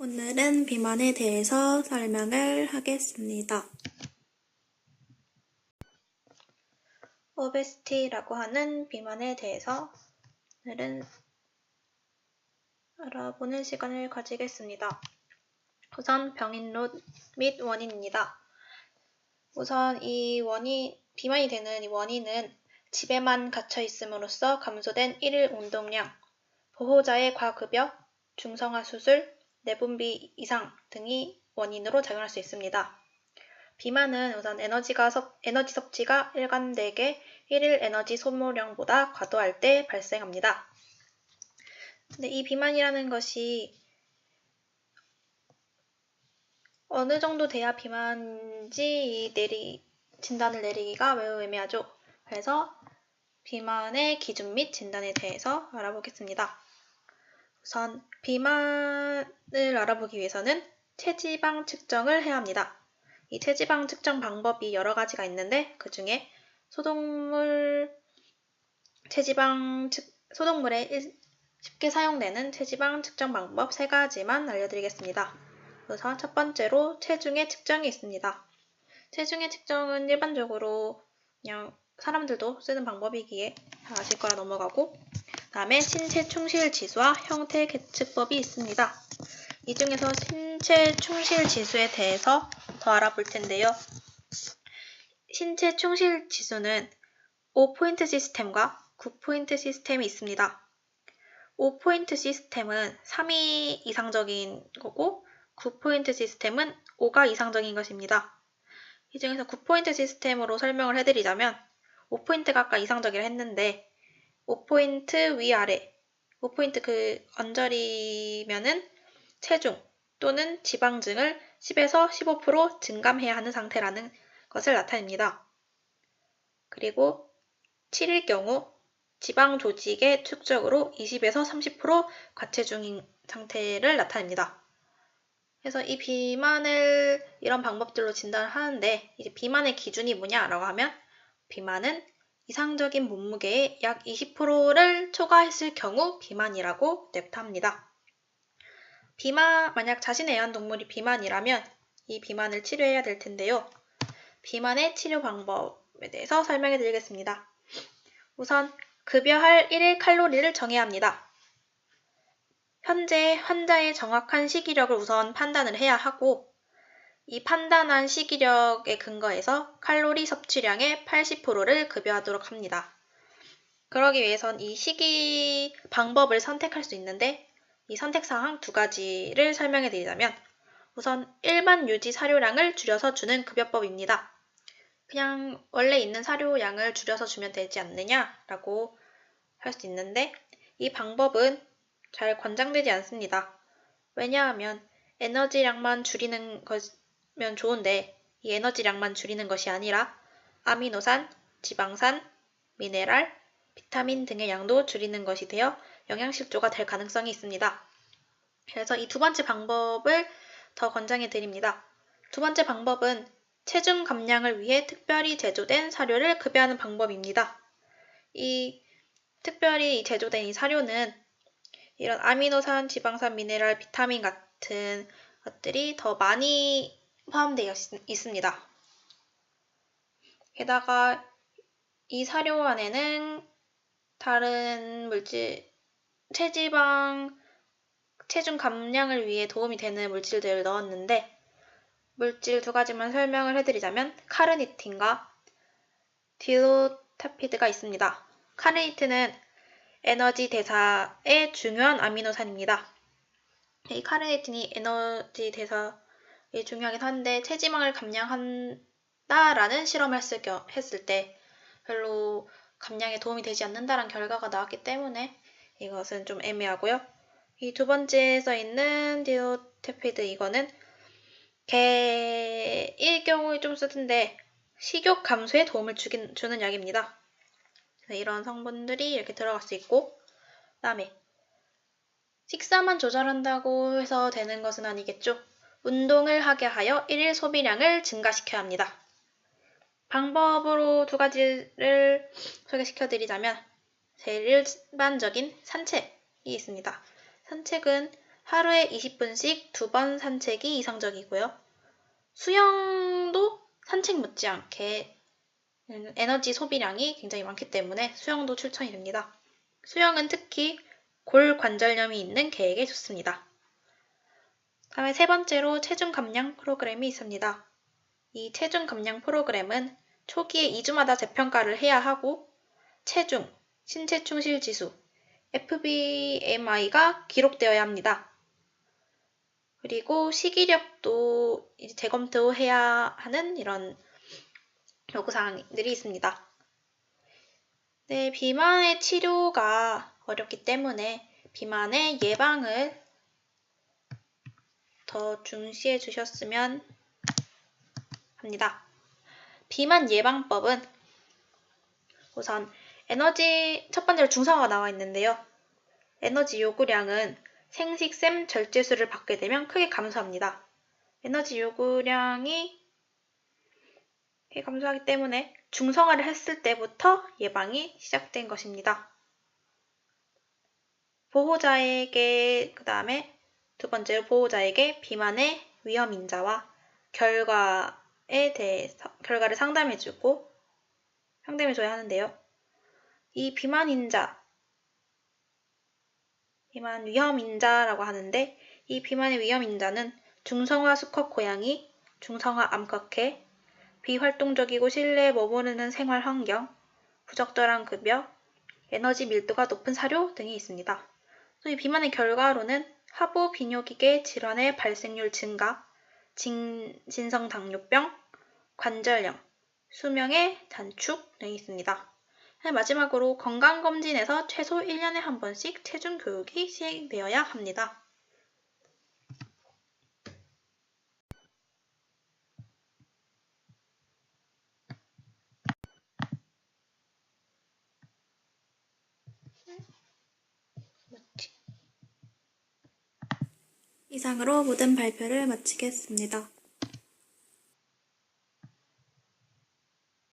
오늘은 비만에 대해서 설명을 하겠습니다. 오베시티라고 하는 비만에 대해서 오늘은 알아보는 시간을 가지겠습니다. 우선 병인론 및 원인입니다. 우선 비만이 되는 이 원인은 집에만 갇혀 있음으로써 감소된 일일 운동량, 보호자의 과급여, 중성화 수술, 내분비 이상 등이 원인으로 작용할 수 있습니다. 비만은 우선 에너지 섭취가 일관되게 일일 에너지 소모량보다 과도할 때 발생합니다. 근데 이 비만이라는 것이 어느 정도 돼야 비만인지 진단을 내리기가 매우 애매하죠. 그래서 비만의 기준 및 진단에 대해서 알아보겠습니다. 우선 비만을 알아보기 위해서는 체지방 측정을 해야 합니다. 이 체지방 측정 방법이 여러 가지가 있는데 그 중에 소독물에 쉽게 사용되는 체지방 측정 방법 3가지만 알려드리겠습니다. 우선 첫 번째로 체중의 측정이 있습니다. 체중의 측정은 일반적으로 그냥 사람들도 쓰는 방법이기에 아실 거라 넘어가고, 다음에 신체 충실 지수와 형태 계측법이 있습니다. 이 중에서 신체 충실 지수에 대해서 더 알아볼 텐데요. 신체 충실 지수는 5포인트 시스템과 9포인트 시스템이 있습니다. 5포인트 시스템은 3이 이상적인 거고 9포인트 시스템은 5가 이상적인 것입니다. 이 중에서 9포인트 시스템으로 설명을 해드리자면 5포인트가 아까 이상적이라 했는데 5포인트 위아래, 5포인트 그 언저리면은 체중 또는 지방층을 10에서 15% 증감해야 하는 상태라는 것을 나타냅니다. 그리고 7일 경우 지방 조직의 축적으로 20에서 30% 과체중인 상태를 나타냅니다. 그래서 이 비만을 이런 방법들로 진단을 하는데, 이제 비만의 기준이 뭐냐라고 하면 비만은 이상적인 몸무게의 약 20%를 초과했을 경우 비만이라고 냅탑니다. 만약 자신의 애완동물이 비만이라면 이 비만을 치료해야 될 텐데요. 비만의 치료 방법에 대해서 설명해 드리겠습니다. 우선 급여할 일일 칼로리를 정해야 합니다. 현재 환자의 정확한 식이력을 우선 판단을 해야 하고, 이 판단한 식이력에 근거해서 칼로리 섭취량의 80%를 급여하도록 합니다. 그러기 위해선 이 식이 방법을 선택할 수 있는데, 이 선택사항 2가지를 설명해 드리자면, 우선 일반 유지 사료량을 줄여서 주는 급여법입니다. 그냥 원래 있는 사료량을 줄여서 주면 되지 않느냐라고 할 수 있는데, 이 방법은 잘 권장되지 않습니다. 왜냐하면 에너지량만 줄이는 것면 좋은데, 이 에너지량만 줄이는 것이 아니라 아미노산, 지방산, 미네랄, 비타민 등의 양도 줄이는 것이 되어 영양실조가 될 가능성이 있습니다. 그래서 이 2번째 방법을 더 권장해 드립니다. 2번째 방법은 체중 감량을 위해 특별히 제조된 사료를 급여하는 방법입니다. 이 특별히 제조된 이 사료는 이런 아미노산, 지방산, 미네랄, 비타민 같은 것들이 더 많이 포함되어 있습니다. 게다가 이 사료 안에는 다른 물질, 체중 감량을 위해 도움이 되는 물질들을 넣었는데, 물질 2가지만 설명을 해드리자면 카르니틴과 딜로타피드가 있습니다. 카르니틴은 에너지 대사의 중요한 아미노산입니다. 이 카르니틴이 에너지 대사에 중요하긴 한데 체지방을 감량한다라는 실험을 했을 때 별로 감량에 도움이 되지 않는다는 결과가 나왔기 때문에 이것은 좀 애매하고요. 이 2번째에 써 있는 딜로타피드, 이거는 개일 경우에 좀 쓰던데 식욕 감소에 도움을 주는 약입니다. 이런 성분들이 이렇게 들어갈 수 있고, 그 다음에 식사만 조절한다고 해서 되는 것은 아니겠죠. 운동을 하게 하여 일일 소비량을 증가시켜야 합니다. 방법으로 2가지를 소개시켜드리자면 제일 일반적인 산책이 있습니다. 산책은 하루에 20분씩 2번 산책이 이상적이고요. 수영도 산책 못지않게 에너지 소비량이 굉장히 많기 때문에 수영도 추천이 됩니다. 수영은 특히 골관절염이 있는 개에게 좋습니다. 다음에 세 번째로 체중 감량 프로그램이 있습니다. 이 체중 감량 프로그램은 초기에 2주마다 재평가를 해야 하고 체중, 신체 충실 지수, FBMI가 기록되어야 합니다. 그리고 식이력도 이제 재검토해야 하는 이런 요구사항들이 있습니다. 네, 비만의 치료가 어렵기 때문에 비만의 예방을 더 중시해 주셨으면 합니다. 비만 예방법은 우선 첫 번째로 중성화가 나와 있는데요. 에너지 요구량은 생식샘 절제술을 받게 되면 크게 감소합니다. 에너지 요구량이 크게 감소하기 때문에 중성화를 했을 때부터 예방이 시작된 것입니다. 그 다음에 두 번째로 보호자에게 비만의 위험 인자와 결과를 상담해줘야 하는데요. 이 비만 위험 인자라고 하는데 이 비만의 위험 인자는 중성화 수컷 고양이, 중성화 암컷개, 비활동적이고 실내에 머무르는 생활 환경, 부적절한 급여, 에너지 밀도가 높은 사료 등이 있습니다. 이 비만의 결과로는 하부 비뇨기계 질환의 발생률 증가, 진성당뇨병, 관절염, 수명의 단축 등이 있습니다. 마지막으로 건강검진에서 최소 1년에 한 번씩 체중 교육이 시행되어야 합니다. 이상으로 모든 발표를 마치겠습니다.